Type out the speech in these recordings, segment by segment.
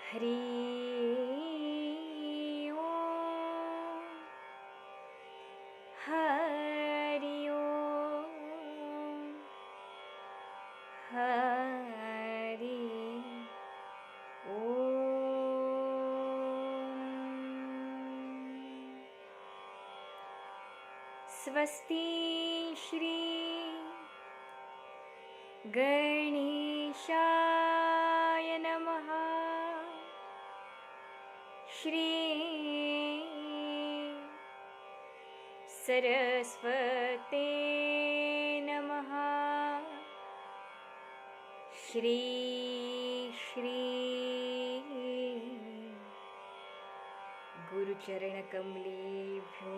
हरि ओम हरि ओम हरि ओम। स्वस्ति श्री गणेशाय नमः। श्री सरस्वते नमः। श्री श्री गुरुचरणकमलेभ्यो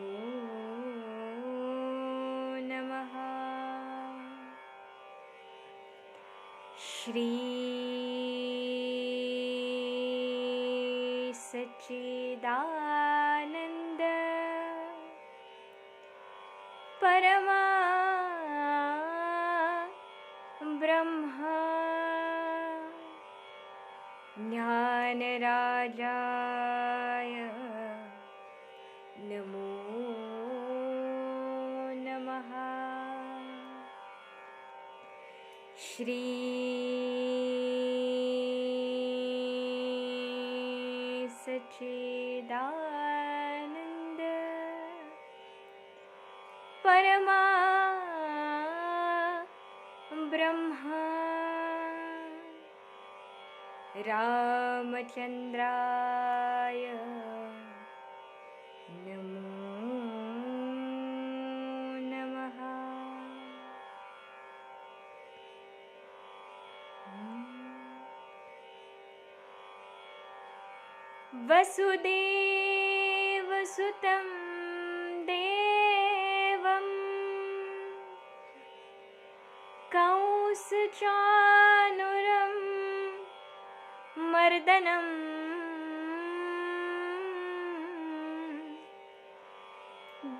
नमः। श्री सच्चिदानंद परमा ब्रह्म ज्ञानराजाय नमो नमः। श्री सच्चिदानंद परमा ब्रह्म रामचंद्राय नमो नमः। वसुदेवसुतं देवं कंसचाणूरं मर्दनं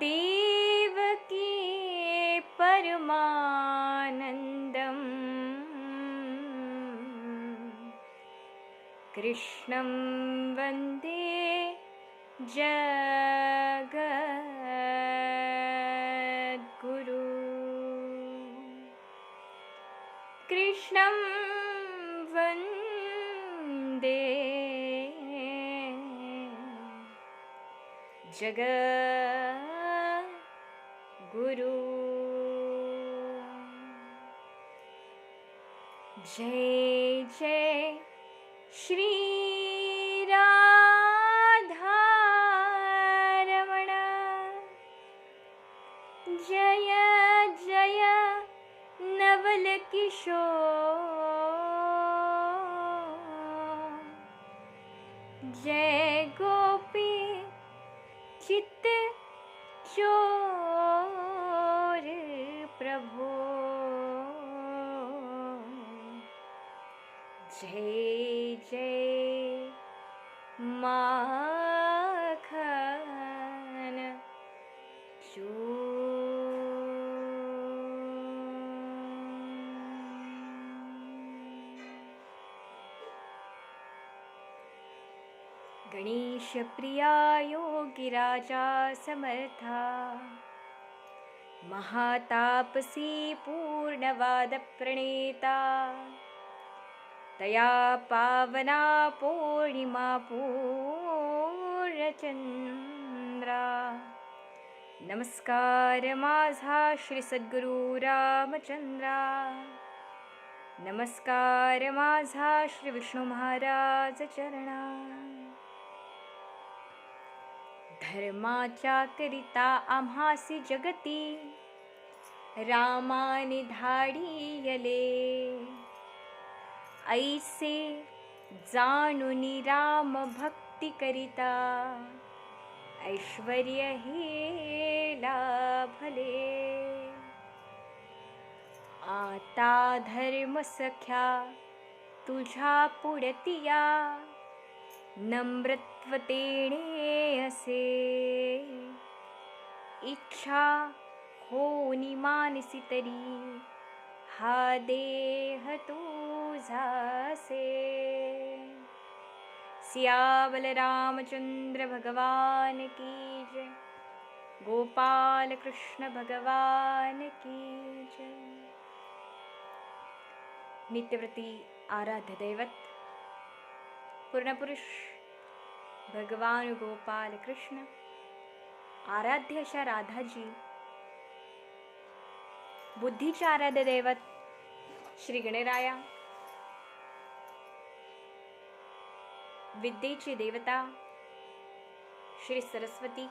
देवकी परमानन्दं कृष्णं वन्दे जगद्गुरु। कृष्णं वन्दे जगद्गुरु। जय जय श्री राधारमण। जय जय नवल किशोर। जय गोपी चित्त चोर प्रभो। जय जय माखन चोर। गणेश प्रिया योगिराजा समर्था महातापसी पूर्णवाद प्रणेता तया पावना पूर्णिमा पूर्णचंद्रा। नमस्कार माझा श्री सद्गुरु रामचंद्रा। नमस्कार माझा श्री विष्णू महाराज चरणा। धर्माच्या करिता आम्हासी जगती रामाने धाडियले। ऐसे जाणुनी राम भक्ती करिता ऐश्वर्य हे लाभले। आता धर्म सख्या तुझ्या पुढतिया नम्रत्वतेने असे। इच्छा होनी मानसी तरी हा देह तुझासे। सियावल रामचंद्र भगवान की जय। गोपाल कृष्ण भगवान की जय। नित्यव्रती आराध्य दैवत पूर्णपुरुष भगवान गोपाल कृष्ण, आराध्य अशा राधाजी, बुद्धीचे आराध्य दैवत श्री गणराया, विद्येची देवता श्री सरस्वती,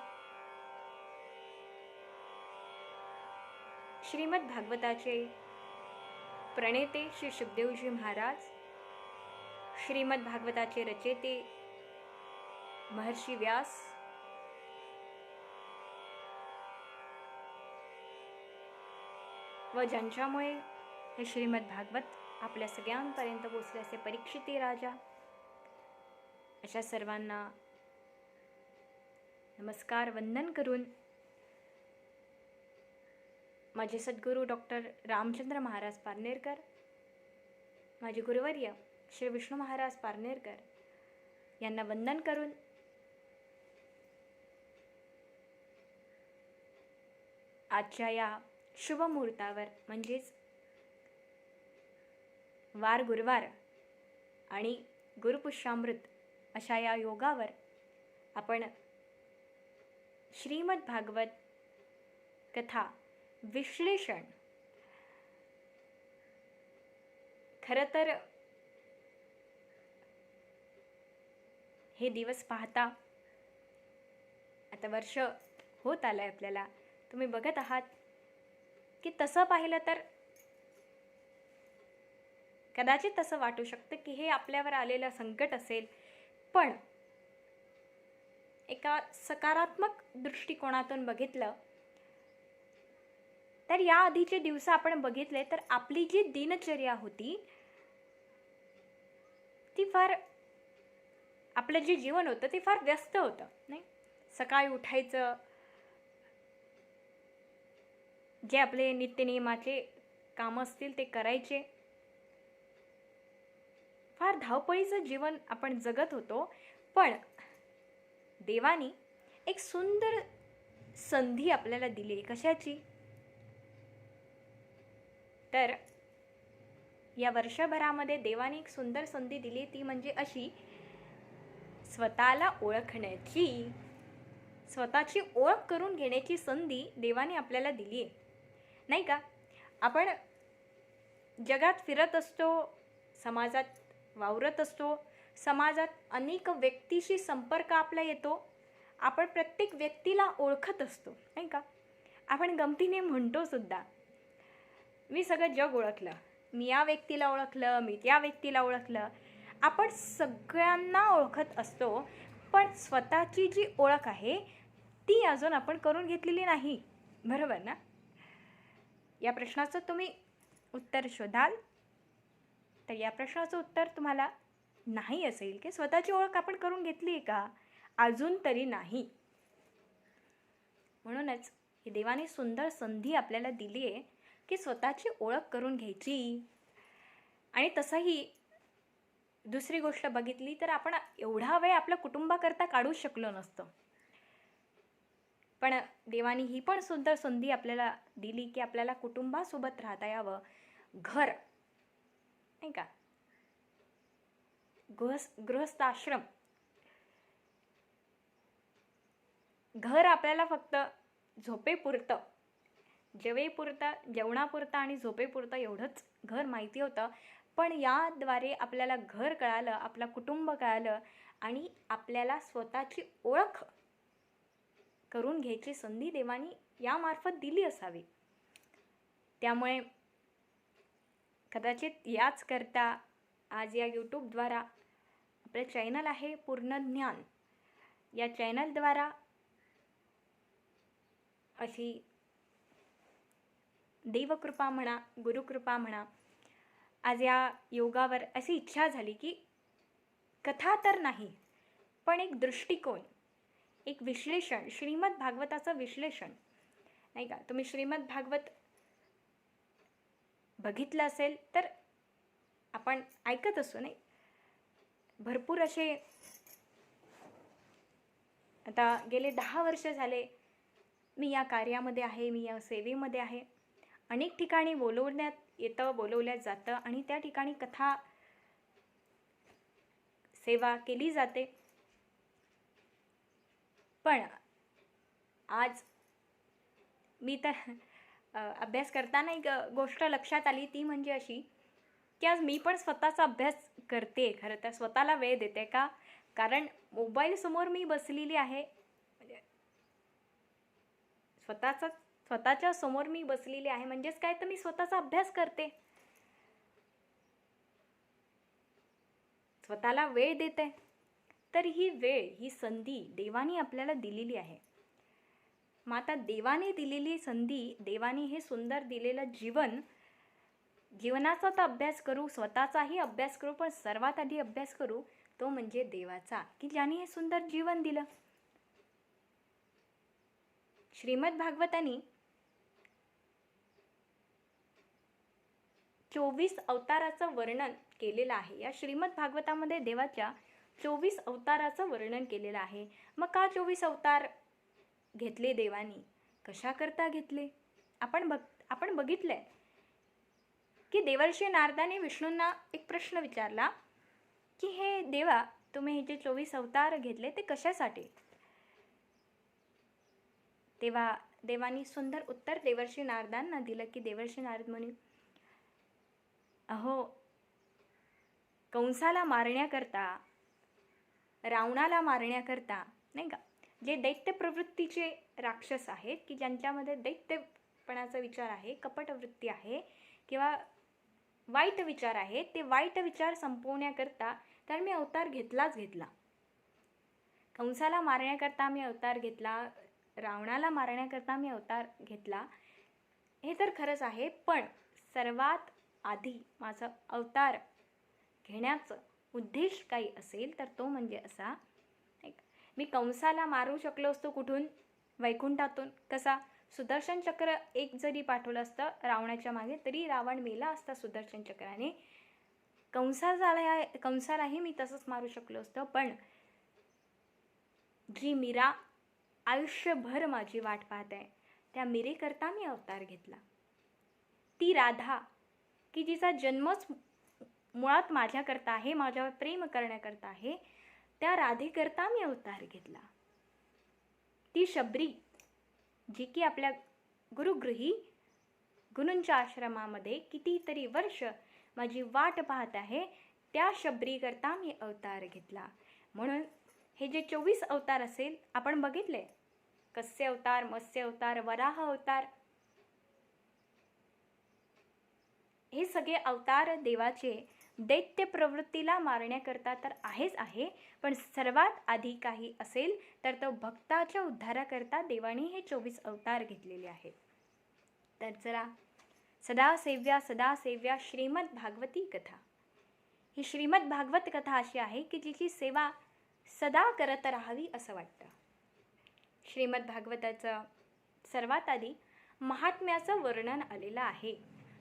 श्रीमद भागवताचे प्रणेते श्री शुकदेवजी महाराज, श्रीमद भागवताचे रचेते महर्षी व्यास, व ज्यांच्यामुळे हे श्रीमद भागवत आपल्या सगळ्यांपर्यंत पोचले असे परीक्षिती राजा, अशा सर्वांना नमस्कार वंदन करून माझे सद्गुरू डॉक्टर रामचंद्र महाराज पारनेरकर, माझे गुरुवर्य श्री विष्णू महाराज पारनेरकर यांना वंदन करून आजच्या या शुभ मुहूर्तावर म्हणजेच वार गुरुवार आणि गुरुपुष्यामृत अशा या योगावर आपण श्रीमद भागवत कथा विश्लेषण, खरं तर हे दिवस पाहता आता वर्ष होत आलंय आपल्याला, तुम्ही बघत आहात की तसं पाहिलं तर कदाचित तसं वाटू शकतं की हे आपल्यावर आलेलं संकट असेल, पण एका सकारात्मक दृष्टिकोनातून बघितलं तर या आधीचे दिवस आपण बघितले तर आपली जी दिनचर्या होती ती फार, आपलं जे जीवन होतं ते फार व्यस्त होतं, नाही? सकाळी उठायचं, जे आपले नित्यनियमाचे कामं असतील ते करायचे, फार धावपळीचं जीवन आपण जगत होतो. पण देवानी एक सुंदर संधी आपल्याला दिली. कशाची? तर या वर्षभरामध्ये देवानी एक सुंदर संधी दिली, ती म्हणजे अशी स्वतःला ओळखण्याची, स्वतःची ओळख करून घेण्याची संधी देवाने आपल्याला दिली आहे, नाही का? आपण जगात फिरत असतो, समाजात वावरत असतो, समाजात अनेक व्यक्तीशी संपर्क आपला येतो, आपण प्रत्येक व्यक्तीला ओळखत असतो, नाही का? आपण गमतीने म्हणतो सुद्धा, मी सगळं जग ओळखलं, मी या व्यक्तीला ओळखलं, मी त्या व्यक्तीला ओळखलं. आपण सगळ्यांना ओळखत असतो, पण स्वतःची जी ओळख आहे ती अजून आपण करून घेतलेली नाही, बरोबर ना? या प्रश्नाचं तुम्ही उत्तर शोधाल तर या प्रश्नाचं उत्तर तुम्हाला नाही असेल की स्वतःची ओळख आपण करून घेतली आहे का? अजून तरी नाही. म्हणूनच ही देवाने सुंदर संधी आपल्याला दिली आहे की स्वतःची ओळख करून घ्यायची. आणि तसंही दुसरी गोष्ट बघितली तर आपण एवढा वेळ आपल्या कुटुंबाकरता काढू शकलो नसतो, पण देवानी ही पण सुंदर संधी आपल्याला दिली की आपल्याला कुटुंबासोबत राहता यावं. घर, नाही का, गृहस्थाश्रम, घर आपल्याला फक्त झोपेपुरतं, जेवेपुरतं, जेवणापुरतं आणि झोपेपुरतं एवढंच घर माहिती होतं. पण याद्वारे आपल्याला घर कळालं, आपला कुटुंब कळालं आणि आपल्याला स्वतःची ओळख करून घ्यायची संधी देवानी यामार्फत दिली असावी. त्यामुळे कदाचित याच करता आज या यूट्यूबद्वारा आपलं चॅनल आहे पूर्ण ज्ञान, या चॅनलद्वारा अशी देवकृपा म्हणा, गुरुकृपा म्हणा, आज या योगावर अशी इच्छा झाली की कथा तर नाही पण एक दृष्टिकोन, एक विश्लेषण, श्रीमद भागवताचं विश्लेषण, नाही का? तुम्ही श्रीमद भागवत बघितलं असेल तर आपण ऐकत असतो, नाही? भरपूर असे आता गेले 10 वर्ष झाले मी या कार्यामध्ये आहे, मी या सेवेमध्ये आहे. अनेक ठिकाणी बोलवण्यात येतं, बोलवल्या जातं आणि त्या ठिकाणी कथा सेवा केली जाते. पण आज मी तर अभ्यास करताना एक गोष्ट लक्षात आली, ती म्हणजे अशी की आज मी पण स्वतःचा अभ्यास करते. खरं तर स्वतःला वेळ देते. का? कारण मोबाईलसमोर मी बसलेली आहे. म्हणजे स्वतःच्या समोर मी बसलेली आहे म्हणजेच काय, तर मी स्वतःचा अभ्यास करते, स्वतःला वेळ देते. तर ही वेळ, ही संधी देवाने आपल्याला दिलेली आहे. मग आता देवाने दिलेली संधी, देवाने हे सुंदर दिलेलं जीवनाचा तर अभ्यास करू, स्वतःचाही अभ्यास करू, पण सर्वात आधी अभ्यास करू तो म्हणजे देवाचा, की ज्याने हे सुंदर जीवन दिलं. श्रीमद भागवतानी 24 अवताराचं वर्णन केलेलं आहे. या श्रीमद भागवतामध्ये देवाच्या 24 अवताराचं वर्णन केलेलं आहे. मग का 24 अवतार घेतले देवानी? कशा करता घेतले? आपण बघितलंय की देवर्षी नारदाने विष्णूंना एक प्रश्न विचारला की हे देवा, तुम्ही हे जे 24 अवतार घेतले ते कशासाठी? तेव्हा देवानी सुंदर उत्तर देवर्षी नारदांना दिलं की देवर्षी नारद मुनी, अहो, कंसाला मारण्याकरता, रावणाला मारण्याकरता, नाही का, जे दैत्य प्रवृत्तीचे राक्षस आहेत की ज्यांच्यामध्ये दैत्यपणाचा विचार आहे, कपटवृत्ती आहे किंवा वाईट विचार आहेत, ते वाईट विचार संपवण्याकरता तर मी अवतार घेतला. कंसाला मारण्याकरता मी अवतार घेतला, रावणाला मारण्याकरता मी अवतार घेतला, हे तर खरंच आहे. पण सर्वात आधी माझा अवतार घेण्याचं उद्देश काही असेल तर तो म्हणजे असा, मी कंसाला मारू शकलो असतो कुठून? वैकुंठातून. कसा? सुदर्शन चक्र एक जरी पाठवलं असतं रावणाच्या मागे तरी रावण मेला असता सुदर्शन चक्राने. कंसालाही मी तसंच मारू शकलो असतो. पण जी मीरा आयुष्यभर माझी वाट पाहत आहे, त्या मीरेकरता मी अवतार घेतला. ती राधा की जिचा जन्मच मुळात माझ्याकरता आहे, माझ्यावर प्रेम करण्याकरता आहे, त्या राधेकरता मी अवतार घेतला. ती शबरी जी की आपल्या गुरुगृही गुरूंच्या आश्रमामध्ये कितीतरी वर्ष माझी वाट पाहत आहे, त्या शबरीकरता मी अवतार घेतला. म्हणून हे जे 24 अवतार असेल, आपण बघितले, कस्य अवतार, मत्स्य अवतार, वराह अवतार, हे सगळे अवतार देवाचे दैत्य प्रवृत्तीला मारण्याकरता तर आहेच आहे, पण सर्वात आधी काही असेल तर तो भक्ताच्या उद्धाराकरता देवाने हे 24 अवतार घेतलेले आहेत. तर चला, सदा सेव्या श्रीमद भागवती कथा. ही श्रीमद भागवत कथा अशी आहे की जिची सेवा सदा करत राहावी असं वाटतं. श्रीमद भागवताचं सर्वात आधी महात्म्याचं वर्णन आलेलं आहे.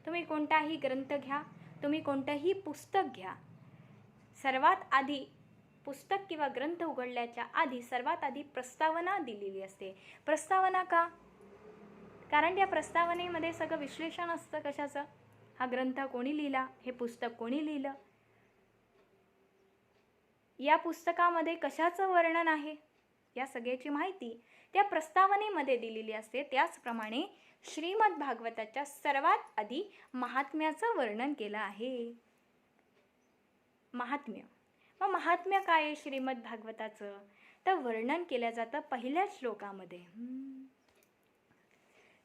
तुम्ही कोणताही ग्रंथ घ्या, तुम्ही कोणतंही पुस्तक घ्या, सर्वात आधी पुस्तक किंवा ग्रंथ उघडल्याच्या आधी सर्वात आधी प्रस्तावना दिलेली असते. प्रस्तावना का? कारण त्या प्रस्तावनेमध्ये सगळं विश्लेषण असतं. कशाचं? हा ग्रंथ कोणी लिहिला, हे पुस्तक कोणी लिहिलं, या पुस्तकामध्ये कशाचं वर्णन आहे, या सगळ्याची माहिती त्या प्रस्तावनेमध्ये दिलेली असते. त्याचप्रमाणे श्रीमद भागवताच्या सर्वात आधी महात्म्याचं वर्णन केलं आहे. महात्म्य. मग महात्म्य काय आहे श्रीमद भागवताचं? तर वर्णन केलं जातं पहिल्या श्लोकामध्ये.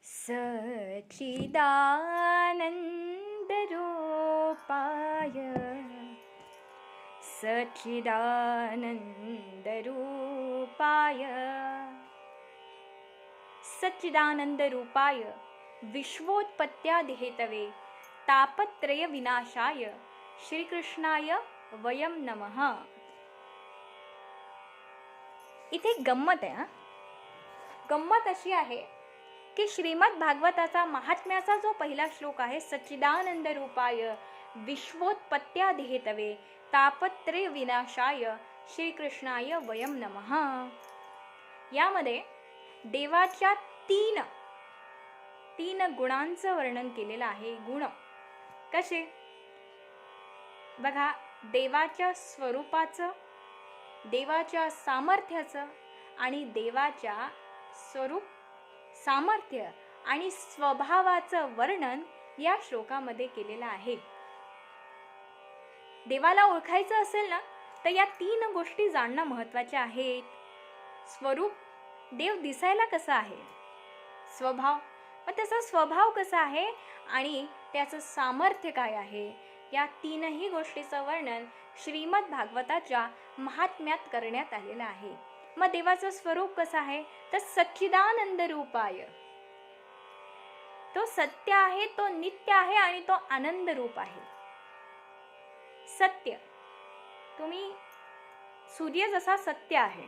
सच्चिदानंद रूपाय सच्चिदानंद रूपाय सच्चिदानंद रूपाय विश्वोत्पत्त्यादिहेतवे तापत्रय विनाशाय श्रीकृष्णाय वयम नमः. इथे गंमत आहे. गंमत अशी आहे की श्रीमद भागवताचा महात्म्याचा जो पहिला श्लोक आहे, सच्चिदानंद रूपाय विश्वोत्पत्त्यादिहेतवे तापत्रय विनाशाय श्रीकृष्णाय वयम नमः. यामध्ये देवाच्या तीन गुणांचं वर्णन केलेलं आहे. गुण कसे बघा, देवाच्या स्वरूपाचं, देवाच्या सामर्थ्याचं आणि देवाच्या स्वरूप, सामर्थ्य आणि स्वभावाचं वर्णन या श्लोकामध्ये केलेलं आहे. देवाला ओळखायचं असेल ना, तर या तीन गोष्टी जाणणं महत्त्वाच्या आहेत. स्वरूप, देव दिसायला कसा आहे, स्वभाव, मग त्याचा स्वभाव कसा आहे आणि त्याचं सामर्थ्य काय आहे, या तीनही गोष्टीचं वर्णन श्रीमद भागवताच्या महात्म्यात करण्यात आलेलं आहे. मग देवाचं स्वरूप कसं आहे, तर सच्चिदानंद रूपाय, तो सत्य आहे, तो नित्य आहे आणि तो आनंद रूप आहे. सत्य, तुम्ही सूर्य जसा सत्य आहे,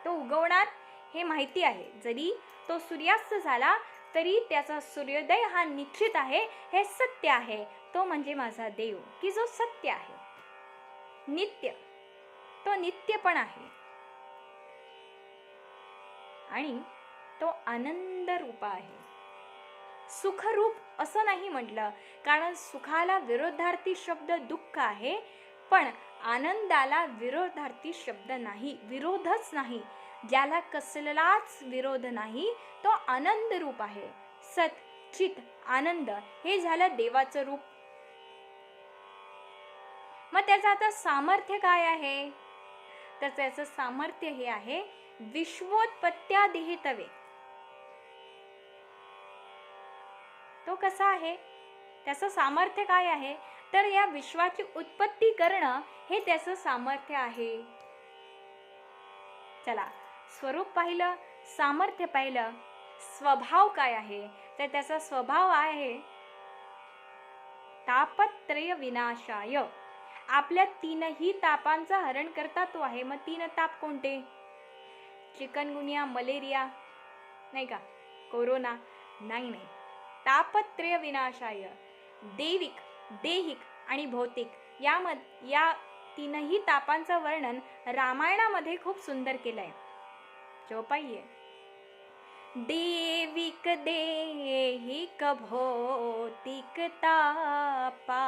तो उगवणार हे माहिती आहे, जरी तो सूर्यास्त झाला तरी त्याचा सूर्योदय हा निश्चित आहे, हे सत्य आहे. तो म्हणजे माझा देव, की जो सत्य आहे. नित्य, तो नित्य पण आहे आणि तो आनंद रूप आहे. सुखरूप असं नाही म्हटलं, कारण सुखाला विरोधार्थी शब्द दुःख आहे, पण आनंदाला विरोधार्थी शब्द नाही, विरोधच नाही. ज्याला कसलाच विरोध नाही, तो आनंद रूप आहे. सत, चित, आनंद हे झालं देवाचं रूप. मग त्याचं आता सामर्थ्य काय आहे, तर त्याचं सामर्थ्य हे आहे विश्वोत्पत्त्यादिहि तवे. तो कसा आहे, त्याचं सामर्थ्य काय आहे, तर या विश्वाची उत्पत्ती करणं हे त्याचं सामर्थ्य आहे. चला, स्वरूप पाहिलं, सामर्थ्य पाहिलं, स्वभाव काय आहे, तर त्याचा स्वभाव आहे तापत्रय विनाशाय. आपल्या तीनही तापांचं हरण करता तो आहे. मग तीन ताप कोणते, चिकनगुनिया, मलेरिया नाही का, कोरोना नाही, तापत्रय विनाशाय, दैविक, देहिक आणि भौतिक या तीनही तापांचं वर्णन रामायणामध्ये खूप सुंदर केलंय. जो पाहिजे, देविक, देहिक, भौतिक तापा,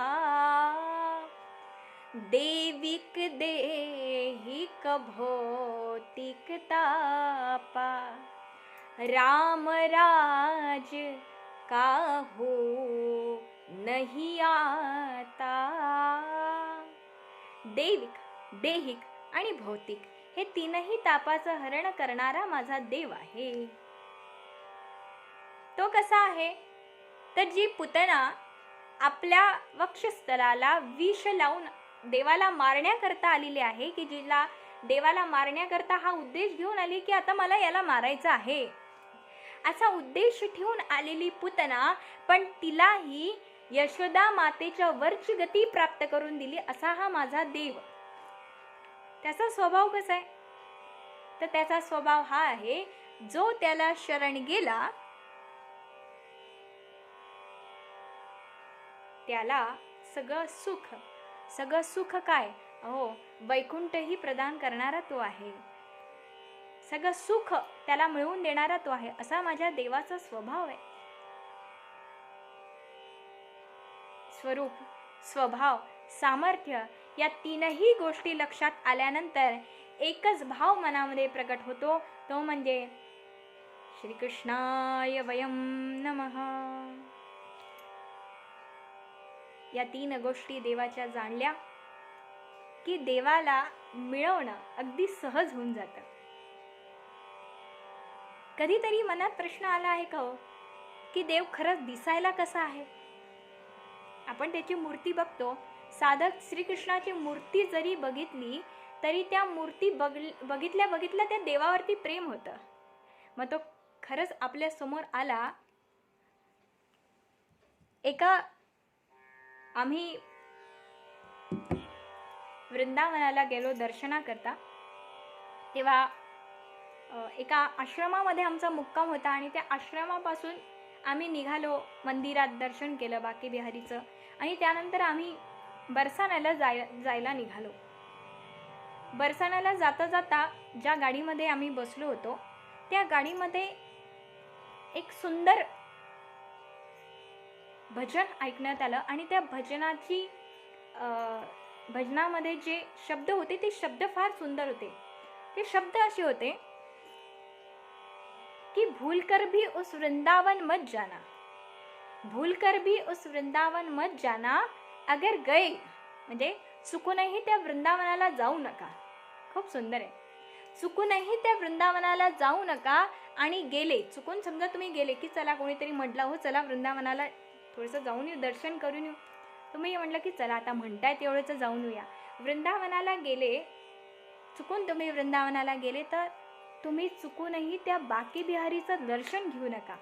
देविक, देहिक, भौतिक तापा, राम राज काहू नहीं आता. देविक, देहिक आणि भौतिक हे तीनही तापाचं हरण करणारा माझा देव आहे. तो कसा आहे, तर जी पुतना आपल्या वक्षस्थलाला विष लावून देवाला मारण्याकरता आलेली आहे, की जिला देवाला मारण्याकरता हा उद्देश घेऊन आली की आता मला याला मारायचं आहे, असा उद्देश ठेवून आलेली पुतना, पण तिलाही यशोदा मातेच्या वरची गती प्राप्त करून दिली असा हा माझा देव. त्याचा स्वभाव कसा आहे, तर त्याचा स्वभाव हा आहे, जो त्याला शरण गेला त्याला सगळं सुख काय, अहो वैकुंठही प्रदान करणारा तो आहे. सगळं सुख त्याला मिळवून देणारा तो आहे, असा माझ्या देवाचा स्वभाव आहे. स्वरूप, स्वभाव, सामर्थ्य या तीनही गोष्टी लक्षात आल्यानंतर एकच भाव मनामध्ये प्रकट होतो, तो म्हणजे श्रीकृष्णाय वयम नमः. या तीन गोष्टी देवाच्या जाणल्या की देवाला मिळवणं अगदी सहज होऊन जातं. कधीतरी मनात प्रश्न आला आहे का हो, की देव खरंच दिसायला कसा आहे. आपण त्याची मूर्ती बघतो, साधक श्रीकृष्णाची मूर्ती जरी बघितली तरी त्या मूर्ती बघितल्या त्या देवावरती प्रेम होतं. मग तो खरंच आपल्या समोर आला. आम्ही वृंदावनाला गेलो दर्शनाकरता, तेव्हा एका आश्रमामध्ये आमचा मुक्काम होता आणि त्या आश्रमापासून आम्ही निघालो, मंदिरात दर्शन केलं बाकी बिहारीचं, आणि त्यानंतर आम्ही बरसाण्याला जायला निघालो. बरसाण्याला जाता जाता ज्या गाडीमध्ये आम्ही बसलो होतो त्या गाडीमध्ये एक सुंदर भजन ऐकण्यात आलं आणि त्या भजनामध्ये जे शब्द होते ते शब्द फार सुंदर होते. ते शब्द असे होते कि भूल कर भी उस वृंदावन मत जाना, भूल कर भी उस वृंदावन मत जाना, अगर गए म्हणजे चुकूनही त्या वृंदावनाला जाऊ नका. खूप सुंदर आहे. चुकूनही त्या वृंदावनाला जाऊ नका आणि गेले, चुकून समजा तुम्ही गेले की चला कोणीतरी म्हटलं हो चला वृंदावनाला थोडंसं जाऊन येऊ, दर्शन करून येऊ. तुम्ही म्हटलं की चला आता म्हणताय तेवढंच जाऊन येऊया. वृंदावनाला गेले, चुकून तुम्ही वृंदावनाला गेले तर तुम्ही चुकूनही त्या बाकी बिहारीचं दर्शन घेऊ नका.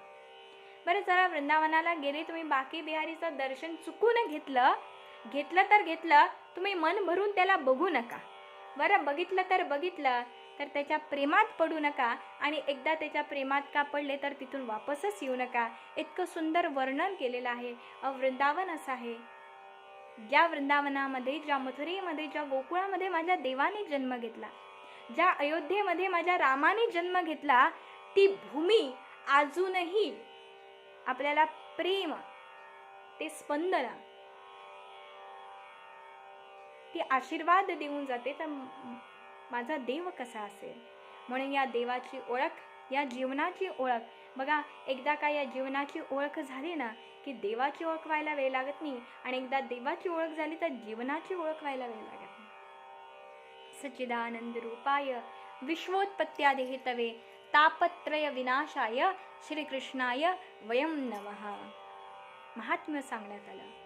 बरं चला वृंदावनाला गेले, तुम्ही बाकी बिहारीचं दर्शन चुकून घेतलं तर घेतलं, तुम्ही मन भरून त्याला बघू नका. बरं बघितलं तर त्याच्या प्रेमात पडू नका आणि एकदा त्याच्या प्रेमात का पडले तर तिथून वापसच येऊ नका. इतकं सुंदर वर्णन केलेलं आहे. वृंदावन असं आहे, ज्या वृंदावनामध्ये, ज्या मथुरेमध्ये, ज्या गोकुळामध्ये माझ्या देवाने जन्म घेतला, ज्या अयोध्येमध्ये माझ्या रामाने जन्म घेतला, ती भूमी अजूनही आपल्याला प्रेम, ते स्पंदन, ती आशीर्वाद देऊन जाते. तर माझा देव कसा असेल, म्हणून या देवाची ओळख, या जीवनाची ओळख बघा. एकदा का या जीवनाची ओळख झाली ना की देवाची ओळख व्हायला वेळ लागत नाही, आणि एकदा देवाची ओळख झाली तर जीवनाची ओळख व्हायला वेळ लागत नाही. सच्चिदानंद रूपाय विश्वोत्पत्त्यादि हेतवे तापत्रय विनाशाय श्रीकृष्णाय वयं नमः. महात्म्य सांगण्यात आलं.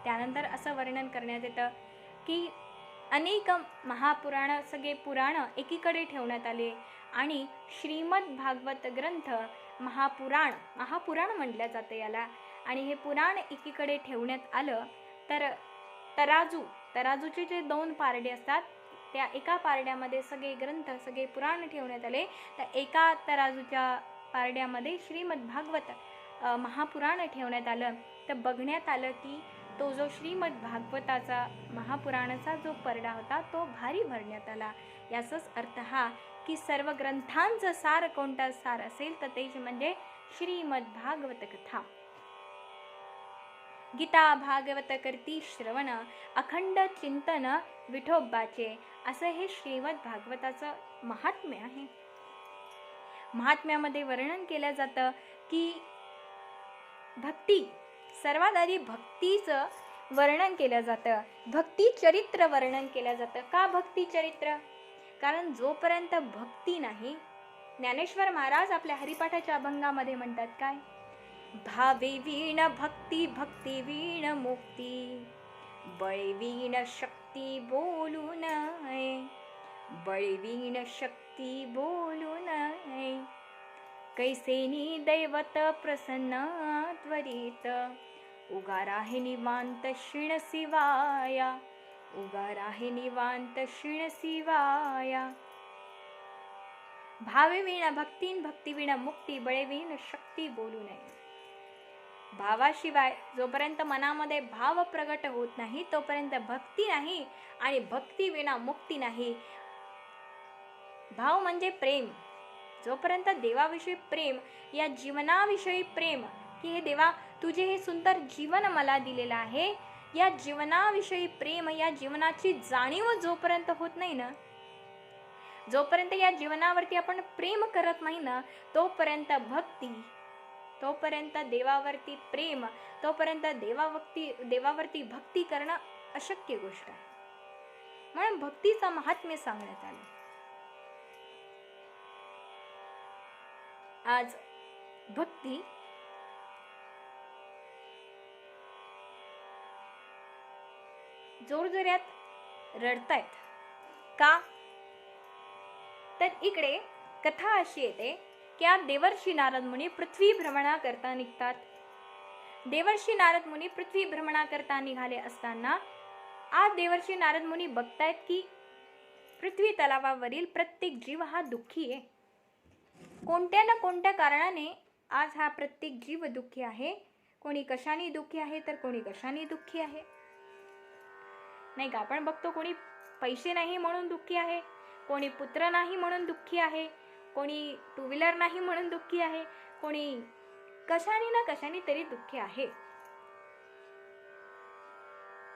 त्यानंतर असं वर्णन करण्यात येतं की अनेक महापुराण, सगळे पुराण एकीकडे ठेवण्यात आले आणि श्रीमद भागवत ग्रंथ महापुराण म्हटलं जातं याला. आणि हे पुराण एकीकडे ठेवण्यात आलं तर तराजूचे जे 2 पारडे असतात, त्या एका पारड्यामध्ये सगळे ग्रंथ, सगळे पुराण ठेवण्यात आले. तर एका तराजूच्या पारड्यामध्ये श्रीमद भागवत महापुराण ठेवण्यात आलं. तर बघण्यात आलं की तो जो श्रीमद भागवताचा महापुराणाचा जो परडा होता तो भारी भरण्यात आला. याचाच अर्थ हा की सर्व ग्रंथांचं सार कोणता सार असेल तर ते म्हणजे श्रीमद भागवत कथा. गीता भागवत करती श्रवण, अखंड चिंतन विठोबाचे, असं हे श्रीमद भागवताचं महात्म्य आहे. महात्म्यामध्ये वर्णन केलं जातं की भक्ती, सर्वात आधी भक्तीचं वर्णन केलं जातं, भक्ती चरित्र वर्णन केलं जातं. का भक्ती चरित्र? कारण जोपर्यंत भक्ती नाही, ज्ञानेश्वर महाराज आपल्या हरिपाठाच्या अभंगामध्ये म्हणतात काय, भावे वीण भक्ती, भक्ती वीण मुक्ती, बळे वीण शक्ती बोलू नये, बळे वीण शक्ती बोलू नये, कैसेनी दैवत प्रसन्न त्वरित, उगारा हे निवांत क्षीण शिवाया, उगारा हे निवांत क्षीण शिवाया. भावे वीण भक्तीन, भक्ती वीण मुक्ती, बळे वीण शक्ती बोलू नये. भावाशिवाय जोपर्यंत मनामध्ये भाव प्रगट होत नाही तोपर्यंत भक्ती नाही, आणि भक्ती विना मुक्ती नाही. भाव म्हणजे प्रेम. जोपर्यंत देवाविषयी प्रेम, या जीवनाविषयी प्रेम, की हे देवा तुझे हे सुंदर जीवन मला दिलेलं आहे, या जीवनाविषयी प्रेम, या जीवनाची जाणीव जोपर्यंत होत नाही ना, जोपर्यंत या जीवनावरती आपण प्रेम करत नाही ना, तोपर्यंत भक्ती, तोपर्यंत देवावरती प्रेम, तोपर्यंत देवावरती भक्ती करणं अशक्य गोष्ट आहे. म्हणून भक्तीचं महात्म्य सांगण्यात आलं. आज भक्ती जोरजोरात रडतायत. का? तर इकडे कथा अशी येते की आज देवर्षी नारद मुनी पृथ्वी भ्रमणा करता निघतात. देवर्षी नारद मुनी पृथ्वी भ्रमणा करता निघाले असताना आज देवर्षी नारद मुनी बघतायत की पृथ्वी तलावावरील प्रत्येक जीव हा दुःखी आहे. कोणत्या ना कोणत्या कारणाने आज हा प्रत्येक जीव दुःखी आहे. कोणी कशाने दुःखी आहे तर कोणी कशाने दुःखी आहे, नाही का. आपण बघतो कोणी पैसे नाही म्हणून दुःखी आहे, कोणी पुत्र नाही म्हणून दुःखी आहे, कोणी टू व्हीलर नाही म्हणून दुःखी आहे, कोणी कशाने ना कशाने तरी दुःखी आहे.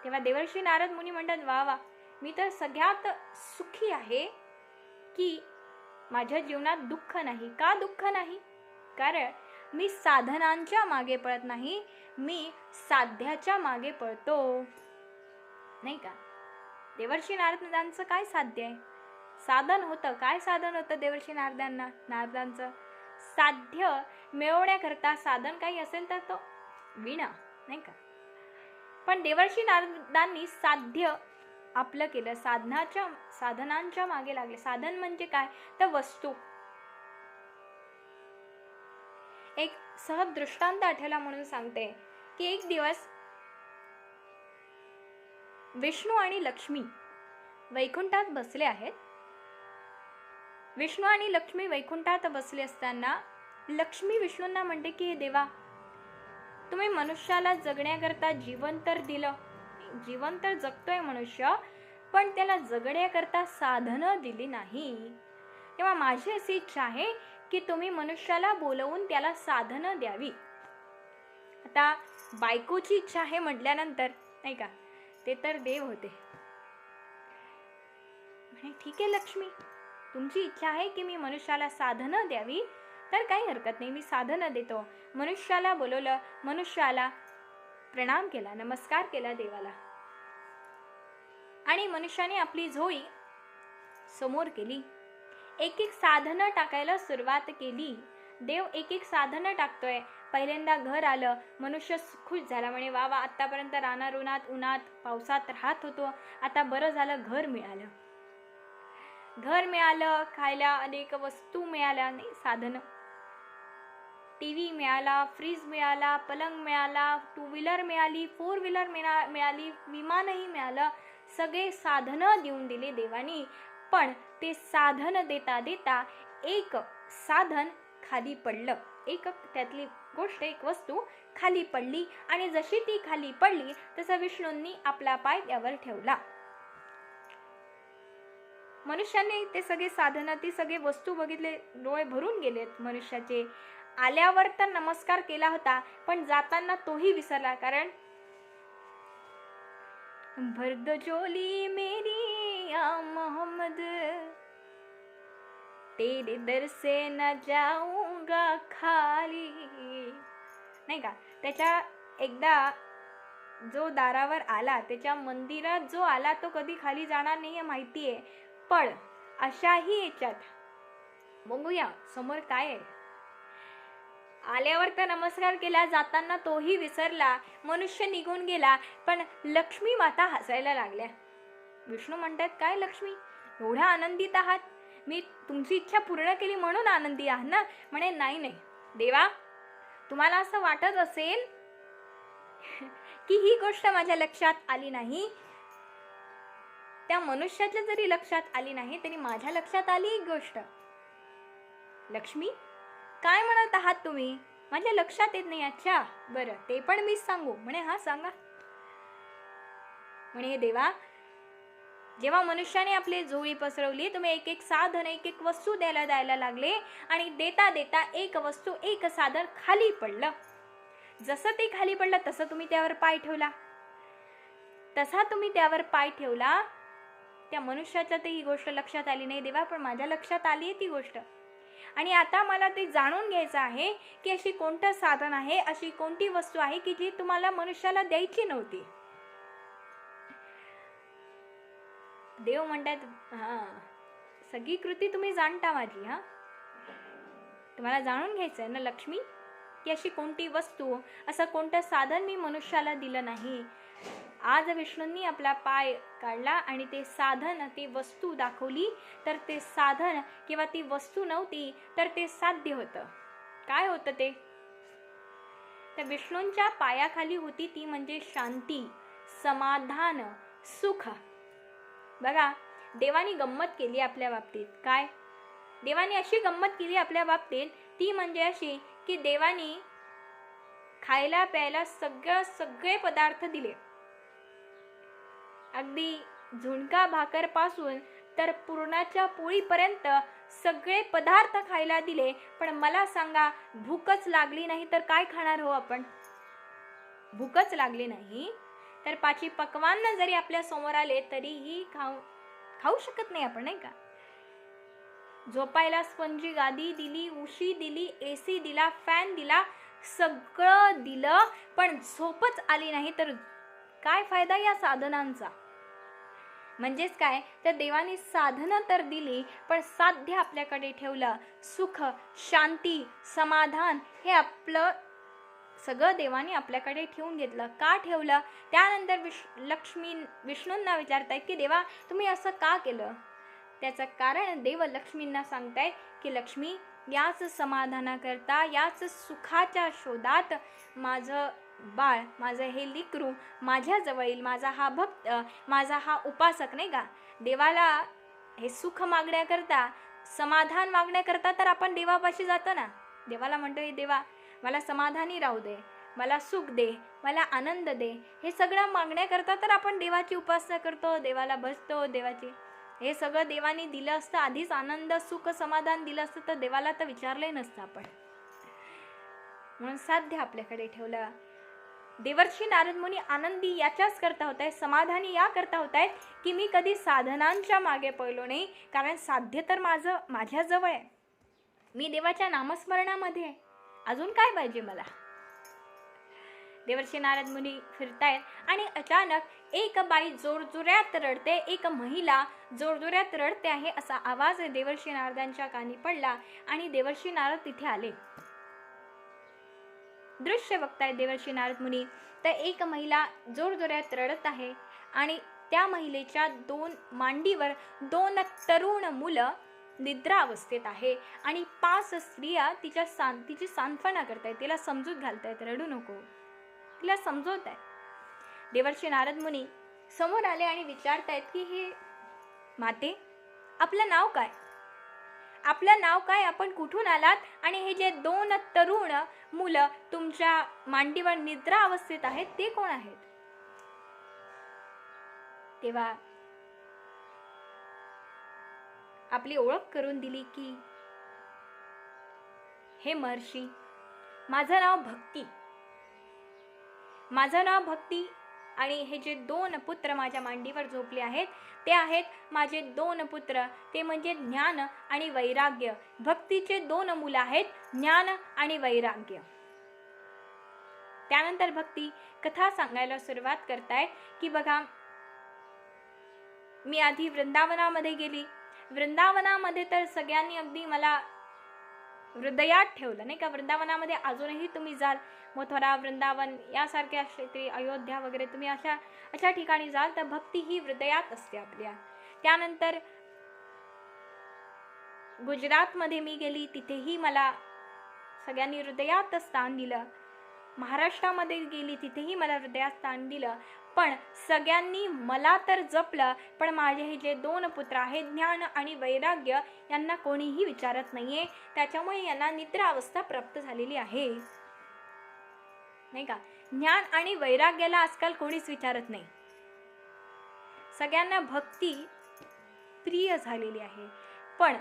तेव्हा देवर्षी नारद मुनी म्हणतात, वा वा, मी तर सगळ्यात सुखी आहे की माझ्या जीवनात दुःख नाही. का दुःख नाही? कारण मी साधनांच्या मागे पळत नाही, मी साध्याच्या मागे पळतो. नाही का? देवर्षी नारदांचं काय साध्य आहे? साधन होतं. काय साधन होतं देवर्षी नारदांचं? साध्य मिळवण्याकरता साधन काही असेल तर तो वीणा, नाही का? पण देवर्षी नारदांनी साध्य आपलं केलं, साधनांच्या मागे लागले. साधन म्हणजे काय? तर वस्तू. एक सहज दृष्टांत आठवला म्हणून सांगते की एक दिवस विष्णू आणि लक्ष्मी वैकुंठात बसले आहेत. विष्णू आणि लक्ष्मी वैकुंठात बसले असताना लक्ष्मी विष्णूंना म्हणते की देवा, तुम्ही मनुष्याला जगण्याकरता जीवन तर दिलं, जीवन तर जगतोय मनुष्य, पण त्याला जगण्याकरता साधनं दिली नाही. तेव्हा माझी अशी इच्छा आहे की तुम्ही मनुष्याला बोलवून त्याला साधनं द्यावी. आता बायकोची इच्छा आहे म्हटल्यानंतर, नाही का, ते तर देव होते. म्हणे ठीक आहे लक्ष्मी, तुमची इच्छा आहे की मी मनुष्याला साधनं द्यावी, तर काही हरकत नाही, मी साधनं देतो. मनुष्याला बोलवलं, मनुष्याला प्रणाम केला, नमस्कार केला देवाला, आणि मनुष्याने आपली झोळी समोर केली. एक एक साधनं टाकायला सुरुवात केली. देव एक एक साधनं टाकतोय. पहिल्यांदा घर आलं, मनुष्य खुश झाला, म्हणे वा वा, आतापर्यंत रानात उन्हात पावसात राहत होतो, आता बरं झालं घर मिळालं. घर मिळालं, खायला अनेक वस्तू मिळाल्या, नाही साधनं. टीव्ही मिळाला, फ्रीज मिळाला, पलंग मिळाला, टू व्हीलर मिळाली, फोर व्हीलर मिळाली, विमानही मिळालं. सगळे साधनं देऊन दिले देवानी. पण ते साधन देता देता एक साधन खाली पडलं. एक त्यातली गोष्ट, एक वस्तू खाली पडली, आणि जशी ती खाली पडली तसं विष्णूंनी आपला पाय त्यावर ठेवला. मनुष्याने ते सगळे साधनं, ती सगळे वस्तू बघितले, डोळे भरून गेलेत मनुष्याचे. आल्यावर तर नमस्कार केला होता, पण जाताना तोही विसरला. कारण भर दो झोली मेरी या मोहम्मद, तेरे दर से न जाऊंगा खाली, नाही का? त्याच्या एकदा जो दारावर आला, त्याच्या मंदिरात जो आला, तो कधी खाली जाणार नाहीये माहितीये. पण अशाही याच्यात बघूया समोर काय आहे. आल्यावर तर नमस्कार केला, जाताना तोही विसरला, मनुष्य निघून गेला. पण लक्ष्मी माता हसायला लागल्या. विष्णू म्हणतात, काय लक्ष्मी, एवढ्या आनंदित आहात? मी तुमची इच्छा पूर्ण केली म्हणून आनंदी आहात ना? म्हणे नाही नाही देवा, तुम्हाला असं वाटत असेल की ही गोष्ट माझ्या लक्षात आली नाही, त्या मनुष्याच्या जरी लक्षात आली नाही तरी माझ्या लक्षात आली एक गोष्ट. लक्ष्मी, काय म्हणत आहात तुम्ही? माझ्या लक्षात येत नाही. अच्छा बरं, ते पण मीच सांगू? म्हणे हा सांगा. म्हणे देवा, जेव्हा मनुष्याने आपली झोळी पसरवली, तुम्ही एक एक साधन, एक एक वस्तू द्यायला लागले, आणि देता देता एक वस्तू, एक साधन खाली पडलं. जसं ते खाली पडलं तसं तुम्ही त्यावर पाय ठेवला. तसा तुम्ही त्यावर पाय ठेवला. त्या मनुष्याच्या ते ही गोष्ट लक्षात आली नाही देवा, पण माझ्या लक्षात आली आहे ती गोष्ट. आणि आता मला ते जाणून घ्यायचं आहे की अशी कोणतं साधन आहे, अशी कोणती वस्तू आहे की जी तुम्हाला मनुष्याला द्यायची नव्हती. देव म्हणतात, हा, सगळी कृती तुम्ही जाणता माझी. हा, तुम्हाला जाणून घ्यायचंय ना लक्ष्मी, की अशी कोणती वस्तू, असं कोणतं साधन मी मनुष्याला दिलं नाही. आज विष्णूंनी आपला पाय काढला आणि ते साधन, ती वस्तू दाखवली, तर ते साधन किंवा ती वस्तू नव्हती, तर ते साध्य होतं. काय होतं ते? त्या विष्णूंच्या पायाखाली होती ती म्हणजे शांती, समाधान, सुख. बघा, देवानी गंमत केली आपल्या बाबतीत. काय? देवानी अशी गंमत केली आपल्या बाबतीत, ती म्हणजे अशी की देवानी खायला प्यायला सगळे पदार्थ दिले. अगदी झुणका भाकर पासून तर पुरणाच्या पोळीपर्यंत सगळे पदार्थ खायला दिले, पण मला सांगा भूकच लागली नाही तर काय खाणार हो आपण? भूकच लागली नाही तर पाची पक्वान्न जरी आपल्या समोर आले तरीही खाऊ शकत नाही आपण, नाही का? झोपायला स्पंजी गादी दिली, उशी दिली, एसी दिला, फॅन दिला, सगळं दिलं, पण झोपच आली नाही तर काय फायदा या साधनांचा? म्हणजेच काय तर देवाने साधनं तर दिली, पण साध्य आपल्याकडे ठेवलं. सुख, शांती, समाधान हे आपलं सगळं देवाने आपल्याकडे ठेवून घेतलं. का ठेवलं? त्यानंतर लक्ष्मी विष्णूंना विचारतायत की देवा तुम्ही असं का केलं? त्याचं कारण देव लक्ष्मींना सांगतायत की लक्ष्मी, याच समाधानाकरता, याच सुखाच्या शोधात माझं बाळ, माझं हे लेकरू माझ्या जवळ येईल, माझा हा भक्त, माझा हा उपासक, नाही का? देवाला हे सुख मागण्याकरता, समाधान मागण्याकरता तर आपण देवापाशी जातो ना. देवाला म्हणतो हे देवा मला समाधानी राहू दे, मला सुख दे, मला आनंद दे. हे सगळं मागण्याकरता तर आपण देवाची उपासना करतो, देवाला बसतो. देवाची हे सगळं देवाने दिलं असतं, आधीच आनंद, सुख, समाधान दिलं असतं तर देवाला तर विचारलंही नसतं आपण. म्हणून साध्य आपल्याकडे ठेवलं. देवर्षी नारद मुनी आनंदी याच्याच करता होत आहेत, समाधानी या करता होत आहेत की मी कधी साधनांच्या मागे पळलो नाही, कारण साध्य तर माझ्या जवळ आहे. मी देवाच्या नामस्मरणामध्ये आहे, अजून काय पाहिजे मला? देवर्षी नारद मुनी फिरतायत आणि अचानक एक बाई जोरजोरात रडते, एक महिला जोरजोरात रडते आहे असा आवाज देवर्षी नारदांच्या कानी पडला आणि देवर्षी नारद तिथे आले. दृश्य बघतायत देवर्षी नारद मुनी तर एक महिला जोरजोरात रडत आहे आणि त्या महिलेच्या मांडीवर 2 तरुण मुलं निद्रा अवस्थेत आहे आणि 5 स्त्रिया तिची सांत्वना करतायत, तिला समजूत घालतायत, रडू नको, तिला समजवत आहे. देवर्षी नारद मुनी समोर आले आणि विचारतायत की हे माते, आपलं नाव काय? आपलं नाव काय? आपण कुठून आलात? आणि हे जे 2 तरुण मुलं तुमच्या मांडीवर निद्रा अवस्थेत आहेत ते कोण आहेत? तेव्हा आपली ओळख करून दिली की हे महर्षी, माझं नाव भक्ती आणि हे जे 2 पुत्र माझ्या मांडीवर झोपले आहेत ते आहेत माझे 2 पुत्र, ते म्हणजे ज्ञान आणि वैराग्य. भक्तीचे 2 मुलं आहेत, ज्ञान आणि वैराग्य. त्यानंतर भक्ती कथा सांगायला सुरुवात करतायत की बघा, मी आधी वृंदावनामध्ये गेली, वृंदावनामध्ये तर सगळ्यांनी अगदी मला हृदयात ठेवलं, नाही का? वृंदावनामध्ये अजूनही तुम्ही जाल, मथुरा, वृंदावन यासारख्या क्षेत्री, अयोध्या वगैरे तुम्ही अशा ठिकाणी जाल तर भक्ती ही हृदयात असते आपल्या. त्यानंतर गुजरातमध्ये मी गेली, तिथेही मला सगळ्यांनी हृदयात स्थान दिलं. महाराष्ट्रामध्ये गेली, तिथेही मला हृदयात स्थान दिलं. पण सगळ्यांनी मला तर जपलं, पण माझे हे जे 2 पुत्र आहेत ज्ञान आणि वैराग्य यांना कोणीही विचारत नाहीये. त्याच्यामुळे यांना निद्रा अवस्था प्राप्त झालेली आहे, नाही का? ज्ञान आणि वैराग्याला आजकाल कोणीच विचारत नाही. सगळ्यांना भक्ती प्रिय झालेली आहे, पण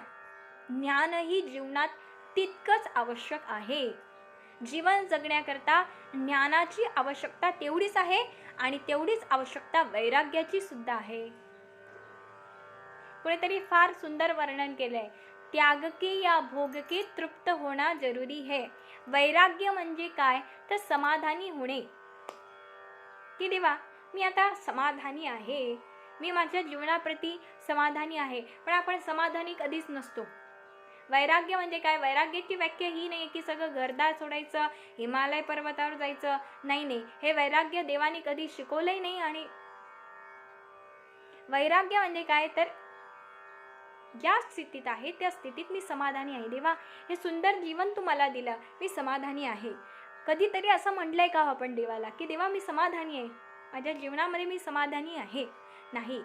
ज्ञानही जीवनात तितकंच आवश्यक आहे. जीवन जगण्याकरता ज्ञानाची आवश्यकता तेवढीच आहे आणि तेवढीच आवश्यकता वैराग्याची सुद्धा आहे. कोणीतरी फार सुंदर वर्णन केलंय, त्याग के या भोग के तृप्त होना जरुरी है. वैराग्य म्हणजे काय तर समाधानी होणे, की देवा मी आता समाधानी आहे, मी माझ्या जीवनाप्रती समाधानी आहे. पण आपण समाधानी कधीच नसतो. वैराग्य म्हणजे काय? वैराग्याची व्याख्या ही नाही की सगळं घरदार सोडायचं, हिमालय पर्वतावर जायचं, नाही. हे वैराग्य देवाने कधी शिकवलंही नाही. आणि वैराग्य म्हणजे काय तर ज्या स्थितीत आहे त्या स्थितीत मी समाधानी आहे. देवा हे सुंदर जीवन तू मला दिलं, मी समाधानी आहे. कधीतरी असं म्हटलंय का आपण देवाला की देवा मी समाधानी आहे, माझ्या जीवनामध्ये मी समाधानी आहे? नाही.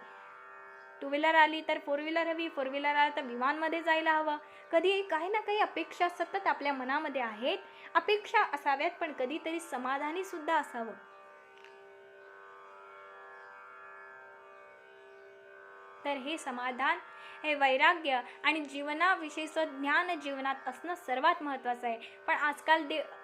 2 व्हीलर आली तर 4 व्हीलर हवी, 4 व्हीलर आला तर विमानमध्ये जायला हवं. कधी काही ना काही अपेक्षा सतत आपल्या मनामध्ये आहेत. अपेक्षा असाव्यात, पण कधीतरी समाधानी सुद्धा असावं. तर हे समाधान, हे वैराग्य आणि जीवनाविषयीचं ज्ञान जीवनात असणं सर्वात महत्त्वाचं आहे. पण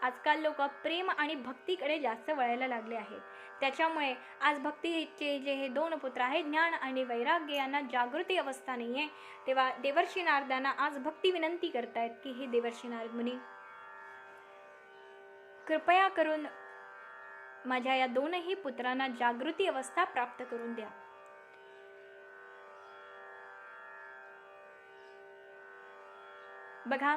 आजकाल लोक प्रेम आणि भक्तीकडे जास्त वळायला लागले आहेत. त्याच्यामुळे आज भक्तीचे जे हे दोन पुत्र आहेत, ज्ञान आणि वैराग्य, यांना जागृती अवस्था नाही आहे. तेव्हा देवर्षी नारदांना आज भक्ती विनंती करतायत की हे देवर्षी नारद मुनी, कृपया करून माझ्या या दोनही पुत्रांना जागृती अवस्था प्राप्त करून द्या. बघा,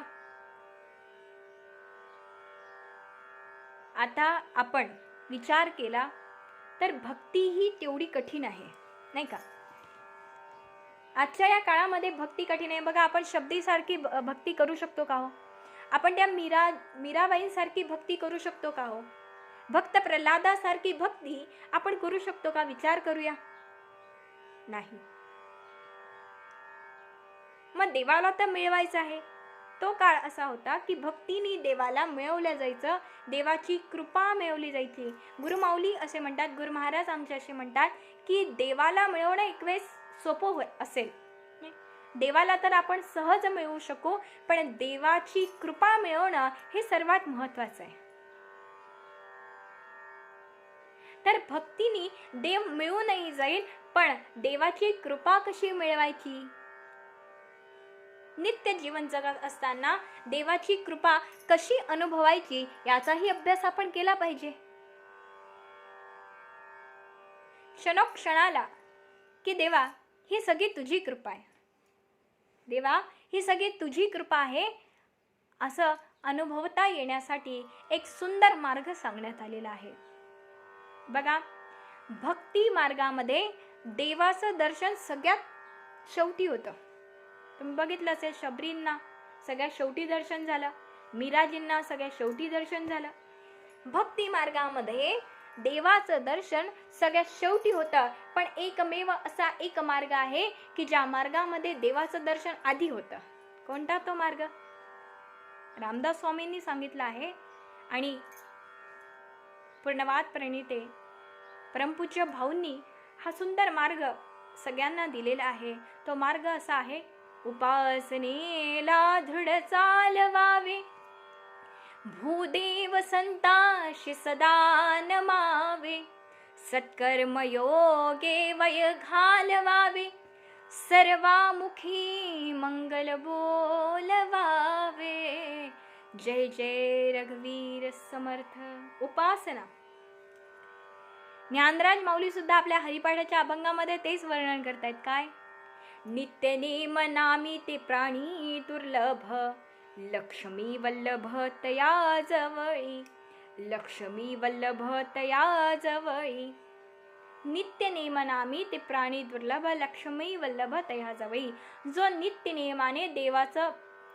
आता आपण विचार केला तर भक्ती ही तेवढी कठीण आहे, नाही का? आजच्या या काळामध्ये भक्ती कठीण आहे. बघा, आपण शब्दीसारखी भक्ती करू शकतो का हो? आपण त्या मीराबाईंसारखी भक्ती करू शकतो का हो? भक्त प्रल्हादासारखी भक्ती आपण करू शकतो का? विचार करूया. नाही. मग देवाला तर मिळवायचं आहे. तो काळ असा होता की भक्तीने देवाला मिळवल्या जायचं, देवाची कृपा मिळवली जायची. गुरुमाऊली असे म्हणतात, गुरु महाराज आमचे असे म्हणतात की देवाला मिळवणं एक वेळेस सोपं असेल, देवाला तर आपण सहज मिळवू शकू, पण देवाची कृपा मिळवणं हे सर्वात महत्वाचं आहे. तर भक्तीने देव मिळूनही जाईल, पण देवाची कृपा कशी मिळवायची? नित्य जीवन जगत असताना देवाची कृपा कशी अनुभवायची याचाही अभ्यास आपण केला पाहिजे. क्षणोक्षणाला की देवा ही सगळी तुझी कृपा आहे, देवा ही सगळी तुझी कृपा आहे, असं अनुभवता येण्यासाठी एक सुंदर मार्ग सांगण्यात आलेला आहे. बघा, भक्ती मार्गामध्ये देवाचं दर्शन सगळ्यात शेवटी होतं. तुम्ही बघितलं असेल, शबरींना सगळ्यात शेवटी दर्शन झालं, मीराजींना सगळ्यात शेवटी दर्शन झालं. भक्ती मार्गामध्ये देवाचं दर्शन सगळ्यात शेवटी होतं, पण एकमेव असा एक मार्ग आहे की ज्या मार्गामध्ये देवाचं दर्शन आधी होतं. कोणता तो मार्ग? रामदास स्वामींनी सांगितलं आहे आणि पूर्णवाद प्रणिते परमपूज्य भाऊंनी हा सुंदर मार्ग सगळ्यांना दिलेला आहे. तो मार्ग असा आहे, उपासनेला दृढ चालवावे, भूदेव संताशी सदा नमावे, सत्कर्म योगे वय घालवावे, सर्वामुखी मंगल बोलवावे. जय जय रघुवीर समर्थ. उपासना, ज्ञानराज माऊली सुद्धा आपल्या हरिपाठाच्या अभंगामध्ये तेच वर्णन करतायत. काय? नित्य नेम नामी ते प्राणी दुर्लभ, लक्ष्मी वल्लभ तया जवळी, लक्ष्मी वल्लभ तया जवळी. नित्य नेम नामी ते प्राणी दुर्लभ, लक्ष्मी वल्लभ तया जवळी. जो नित्य नियमाने देवाचं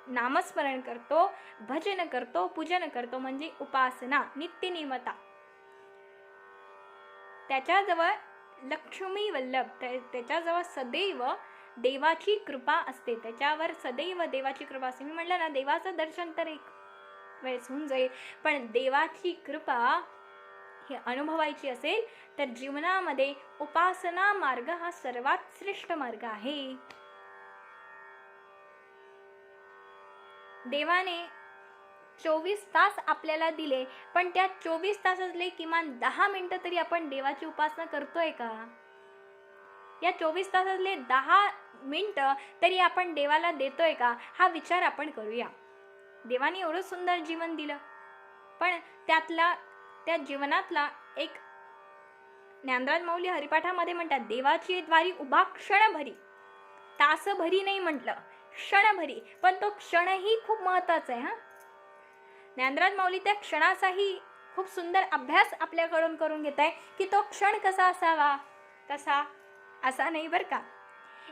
नामस्मरण करतो, भजन करतो, पूजन करतो, म्हणजे उपासना, नित्य नियमता, त्याच्याजवळ लक्ष्मी वल्लभ, त्याच्याजवळ सदैव देवाची कृपा असते, त्याच्यावर सदैव देवाची कृपा असते. मी म्हटलं ना, देवाचं दर्शन तर एक वेळेस होऊन जाईल, पण देवाची कृपा हे अनुभवायची असेल तर जीवनामध्ये उपासना मार्ग हा सर्वात श्रेष्ठ मार्ग आहे. देवाने 24 तास आपल्याला दिले, पण त्या 24 तासातले किमान 10 मिनिटं तरी आपण देवाची उपासना करतोय का? या 24 तासातले 10 मिनिटं तरी आपण देवाला देतोय का? हा विचार आपण करूया. देवाने एवढं सुंदर जीवन दिलं, पण त्या जीवनातला एक ज्ञानराज माऊली हरिपाठामध्ये म्हणतात, देवाची द्वारी उभा क्षणभरी, तासभरी नाही म्हटलं, क्षणभरी, पण तो क्षणही खूप महत्वाचा आहे. ज्ञानराज माऊली त्या क्षणाचाही खूप सुंदर अभ्यास आपल्याकडून करून घेत आहे की तो क्षण कसा असावा. कसा असा नाही बरं का.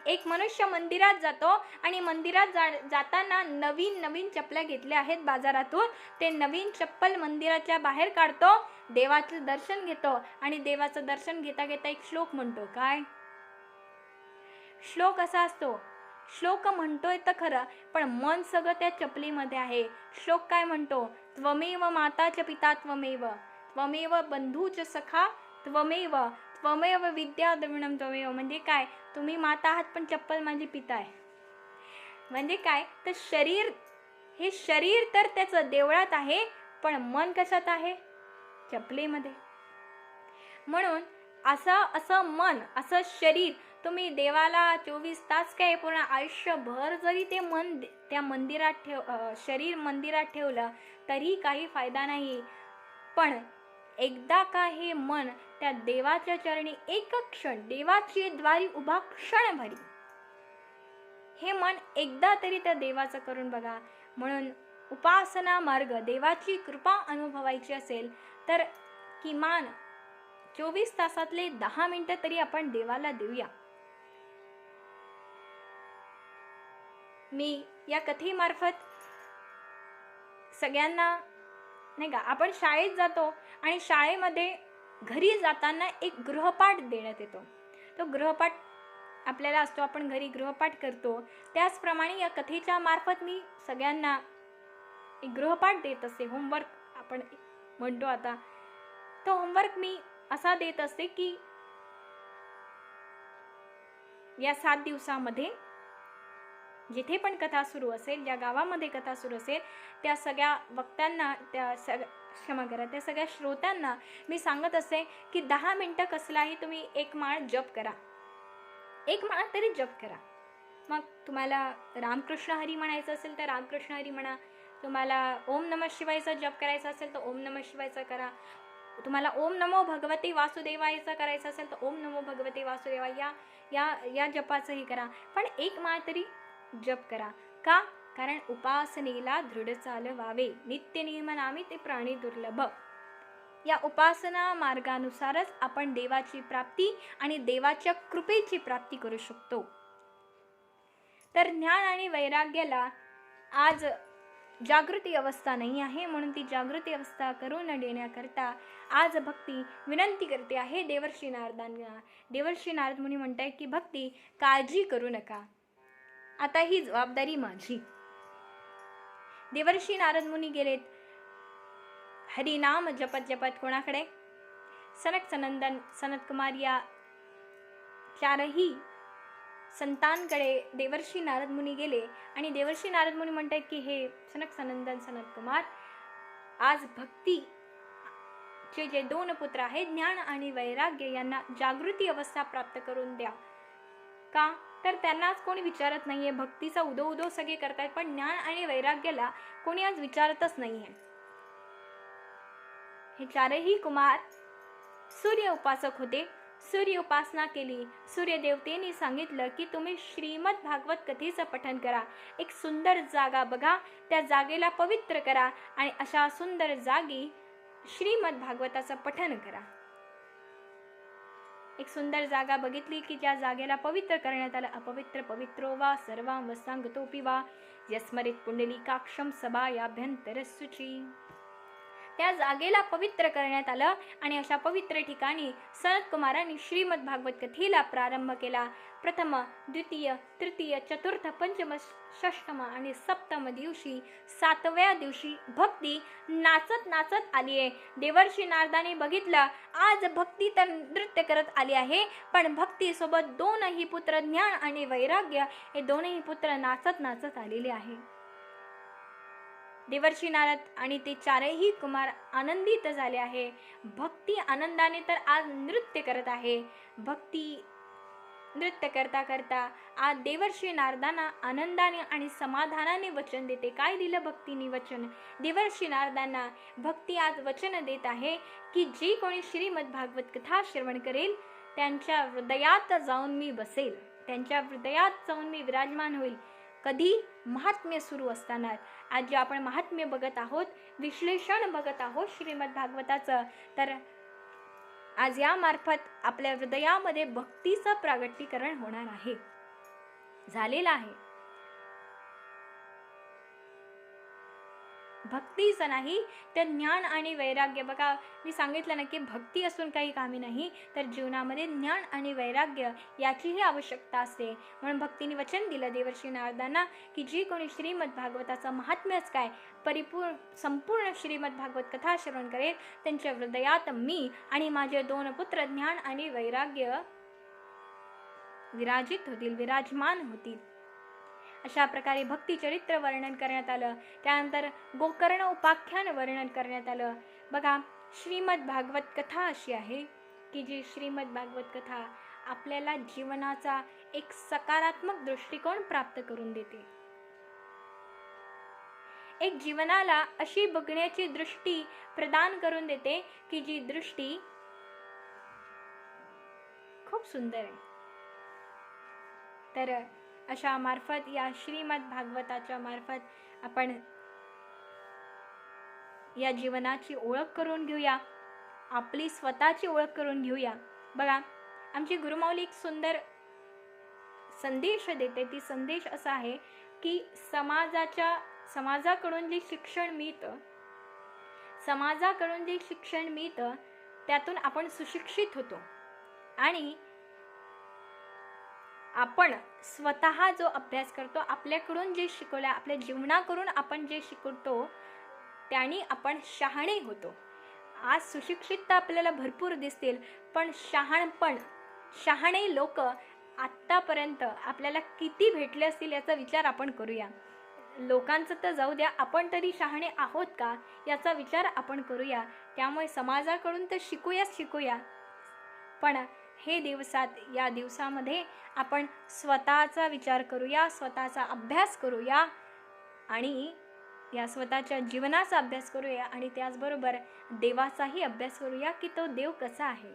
एक मनुष्य मंदिरात जातो आणि मंदिरात जाताना नवीन चपल्या घेतल्या आहेत बाजारातून, ते नवीन चप्पल मंदिराच्या बाहेर काढतो, देवाचं दर्शन घेतो आणि देवाचं दर्शन घेता घेता एक श्लोक म्हणतो. काय श्लोक असा असतो? श्लोक म्हणतोय तर खरं, पण मन सगळं त्या चपलीमध्ये आहे. श्लोक काय म्हणतो? त्वमेव माता च पिता त्वमेव, त्वमेव बंधू च सखा त्वमेव, त्वमेव विद्या द्रविणम त्वमेव म्हणजे काय, तुम्ही माता आहात पण चप्पल माझी पिता आहे. म्हणजे काय, तर शरीर, हे शरीर तर त्याचं देवळात आहे, पण मन कशात आहे, चपलेमध्ये. म्हणून असं मन, असं शरीर तुम्ही देवाला 24 तास काय पूर्ण आयुष्यभर जरी ते मन त्या मंदिरात शरीर मंदिरात ठेवलं तरी काही फायदा नाही. पण एकदा का हे मन त्या देवाच्या चरणी एक क्षण, देवाची द्वारी उभा क्षण भरी, हे मन एकदा तरी त्या देवाचं करून बघा. म्हणून उपासना मार्ग, देवाची कृपा अनुभवायची असेल तर किमान 24 तासातले 10 मिनिटं तरी आपण देवाला देऊया. मी या कथेमार्फत सगळ्यांना नाही का, आपण शाळेत जातो आणि शाळेमध्ये घरी जाताना एक गृहपाठ देण्यात येतो. तो गृहपाठ आपल्याला असतो, आपण घरी गृहपाठ करतो. त्याचप्रमाणे या कथेच्या मार्फत मी सगळ्यांना एक गृहपाठ देत असते, होमवर्क आपण म्हणतो आता. तो होमवर्क मी असा देत असते की या 7 दिवसामध्ये जिथे पण कथा सुरू असेल, ज्या गावामध्ये कथा सुरू असेल, त्या सगळ्या वक्त्यांना, त्या सगळ्या श्रोत्यांना मी सांगत असते की 10 मिनिटं कसलाही तुम्ही एक माळ जप करा, एक माळ तरी जप करा. मग तुम्हाला रामकृष्ण हरी म्हणायचं असेल तर रामकृष्ण हरी म्हणा, तुम्हाला ओम नमः शिवायचा जप करायचा असेल तर ओम नमः शिवायचा करा, तुम्हाला ओम नमो भगवते वासुदेवायचा करायचा असेल तर ओम नमो भगवते वासुदेवाय या जपाचंही करा. पण एक माळ तरी जप करा. का? कारण उपासनेला दृढ चाल व्हावे, नित्य नियमनामी ते प्राणी दुर्लभ. या उपासना मार्गानुसारच आपण देवाची प्राप्ती आणि देवाच्या कृपेची प्राप्ती करू शकतो. तर ज्ञान आणि वैराग्याला आज जागृती अवस्था नाही आहे, म्हणून ती जागृती अवस्था करून देण्याकरता आज भक्ती विनंती करते आहे देवर्षी नारदांना. देवर्षी नारद मुनी म्हणतायत की भक्ती काळजी करू नका, आता ही जबाबदारी माझी. देवर्षी नारद मुनी गेलेत हरिनाम जपत जपत कोणाकडे, सनक सनंदन सनत कुमार या 4ही संतांकडे देवर्षी नारद मुनी गेले. आणि देवर्षी नारद मुनी म्हणतात की हे सनक सनंदन सनत कुमार, आज भक्तीचे जे 2 पुत्र आहेत ज्ञान आणि वैराग्य, यांना जागृती अवस्था प्राप्त करून द्या. का? तर त्यांना आज कोणी विचारत नाहीये. भक्तीचा उदो उदो सगळे करतायत, पण ज्ञान आणि वैराग्याला कोणी आज विचारतच नाहीये. हे 4ही कुमार सूर्य उपासक होते. सूर्य उपासना केली. सूर्य देवतेने सांगितलं की तुम्ही श्रीमद भागवत कथेचं पठण करा. एक सुंदर जागा बघा, त्या जागेला पवित्र करा आणि अशा सुंदर जागी श्रीमद भागवताचं पठण करा. एक सुंदर जागा बघितली की ज्या जागेला पवित्र करण्यात आलं. अपवित्र पवित्रो वा सर्वां वसांगतोपि वा यस्मरित पुंडलिकाक्षम सभायाभ्यंतर शुची. त्या जागेला पवित्र करण्यात आलं आणि अशा पवित्र ठिकाणी सनत कुमारांनी श्रीमद भागवत कथेला प्रारंभ केला. प्रथम, द्वितीय, तृतीय, चतुर्थ, पंचम, षष्टम आणि सप्तम दिवशी, 7व्या दिवशी भक्ती नाचत नाचत आली आहे. देवर्षी नारदाने बघितलं आज भक्ती तर नृत्य करत आली आहे, पण भक्ती सोबत 2ही पुत्र ज्ञान आणि वैराग्य हे 2ही पुत्र नाचत नाचत आलेले आहे. देवर्षी नारद आणि ते 4ही कुमार आनंदित झाले आहे. भक्ती आनंदाने तर आज नृत्य करत आहे. भक्ती नृत्य करता करता आज देवर्षी नारदांना आनंदाने आणि समाधानाने वचन देते. काय दिलं भक्तीने वचन? देवर्षी नारदांना भक्ती आज वचन देत आहे की जी कोणी श्रीमद भागवत कथा श्रवण करेल त्यांच्या हृदयात जाऊन मी बसेल, त्यांच्या हृदयात जाऊन मी विराजमान होईल. कधी? महात्म्य सुरू असताना. आज जे आपण महात्म्य बघत आहोत, विश्लेषण बघत आहोत श्रीमद भागवताचं, तर आज या मार्फत आपल्या हृदयामध्ये भक्तीचं प्रागट्यीकरण होणार आहे, झालेलं आहे. भक्तीचं नाही तर ज्ञान आणि वैराग्य. बघा मी सांगितलं ना की भक्ती असून काही कामी नाही, तर जीवनामध्ये ज्ञान आणि वैराग्य याचीही आवश्यकता असते. म्हणून भक्तीने वचन दिलं देवर्षी नारदांना की जी कोणी श्रीमद भागवताचं महात्म्यच काय संपूर्ण श्रीमद भागवत कथा श्रवण करेल त्यांच्या हृदयात मी आणि माझे 2 पुत्र ज्ञान आणि वैराग्य विराजित होतील, विराजमान होतील. अशा प्रकारे भक्ती चरित्र वर्णन करण्यात आलं. त्यानंतर गोकर्ण उपाख्यान वर्णन करण्यात आलं. बघा श्रीमद भागवत कथा अशी आहे की जी श्रीमद भागवत कथा आपल्याला जीवनाचा एक सकारात्मक दृष्टिकोन प्राप्त करून देते. एक जीवनाला अशी बघण्याची दृष्टी प्रदान करून देते की जी दृष्टी खूप सुंदर आहे. तर अशा मार्फत या श्रीमद भागवताच्या मार्फत आपण या जीवनाची ओळख करून घेऊया, आपली स्वतःची ओळख करून घेऊया. बघा आमची गुरुमाऊली एक सुंदर संदेश देते. ती संदेश असा आहे की समाजाकडून जे शिक्षण मिळतं त्यातून आपण सुशिक्षित होतो आणि आपण स्वतः जो अभ्यास करतो, आपल्याकडून जे शिकवलं, आपल्या जीवनाकडून आपण जे शिकवतो त्याने आपण शहाणे होतो. आज सुशिक्षितता आपल्याला भरपूर दिसतील, पण शहाणे लोक आत्तापर्यंत आपल्याला किती भेटले असतील याचा विचार आपण करूया. लोकांचं तर जाऊ द्या, आपण तरी शहाणे आहोत का याचा विचार आपण करूया. त्यामुळे समाजाकडून तर शिकूया, पण या दिवसामध्ये आपण स्वतःचा विचार करूया, स्वतःचा अभ्यास करूया आणि या स्वतःच्या जीवनाचा अभ्यास करूया आणि त्याचबरोबर देवाचाही अभ्यास करूया की तो देव कसा आहे,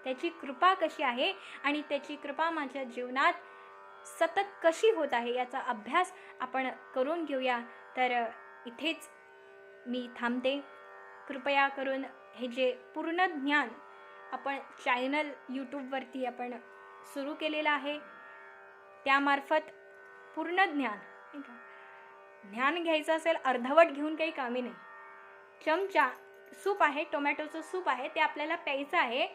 त्याची कृपा कशी आहे आणि त्याची कृपा माझ्या जीवनात सतत कशी होत आहे याचा अभ्यास आपण करून घेऊया. तर इथेच मी थांबते. कृपया करून हे जे पूर्ण ज्ञान आपण चॅनल यूट्यूबवरती आपण सुरू केलेलं आहे त्यामार्फत पूर्ण ज्ञान घ्यायचं असेल अर्धवट घेऊन काही कामी नाही. चमचा सूप आहे, टोमॅटोचं सूप आहे, ते आपल्याला प्यायचं आहे,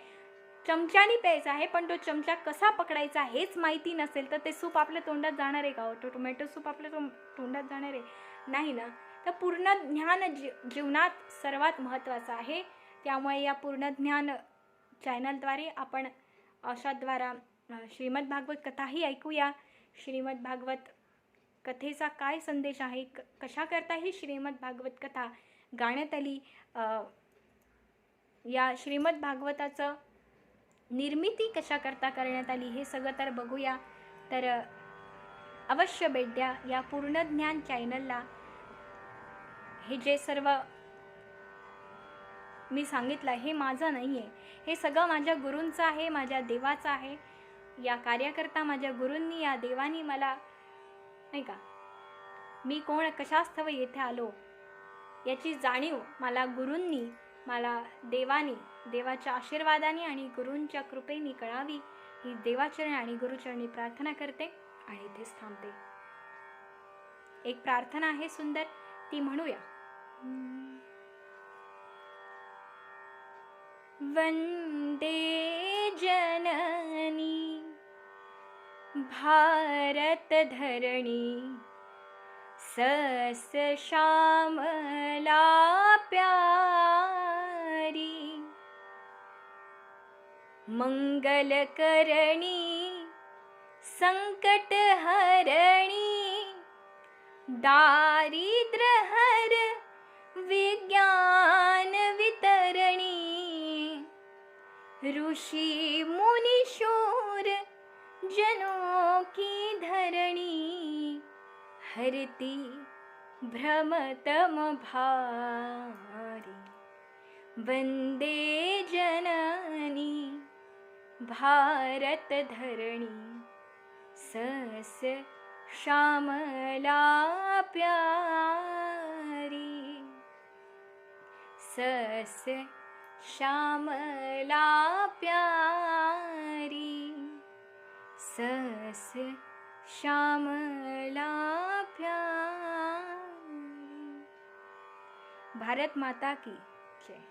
चमच्याने प्यायचं आहे, पण तो चमचा कसा पकडायचा हेच माहिती नसेल तर ते सूप आपल्या तोंडात जाणार आहे का? तो टोमॅटो सूप आपल्या तोंडात जाणार आहे नाही ना. तर पूर्ण ज्ञान जीवनात सर्वात महत्त्वाचं आहे. त्यामुळे या पूर्ण ज्ञान चॅनलद्वारे आपण अशाद्वारा श्रीमद भागवत कथाही ऐकूया. श्रीमद भागवत कथेचा काय संदेश आहे, कशा करता ही श्रीमद भागवत कथा गाण्यात आली, या श्रीमद भागवताचं निर्मिती कशा करता करण्यात आली हे सगळं तर बघूया. तर अवश्य भेट द्या या पूर्ण ज्ञान चॅनलला. हे जे सर्व मी सांगितलं हे माझं नाही आहे, हे सगळं माझ्या गुरूंचं आहे, माझ्या देवाचं आहे. या कार्यकर्ता माझ्या गुरूंनी, या देवानी मला नाही का, मी कोण कशास्तव येथे आलो याची जाणीव मला गुरूंनी, मला देवाच्या आशीर्वादाने आणि गुरूंच्या कृपेने कळावी ही देवाचरणी आणि गुरुचरणी प्रार्थना करते आणि इथेच थांबते. एक प्रार्थना आहे सुंदर, ती म्हणूया. वंदे जननी भारत धरणी सस श्यामला प्यारी मंगल करणी संकट हरणी दारिद्र हर विज्ञान वितरणी ऋषि मुनि शूर जनों की धरणी हरती भ्रमतम भारी वंदे जननी भारत धरणी सस श्यामला प्यारी सस श्यामला प्यारी सस श्यामला प्यारी. भारत माता की जय.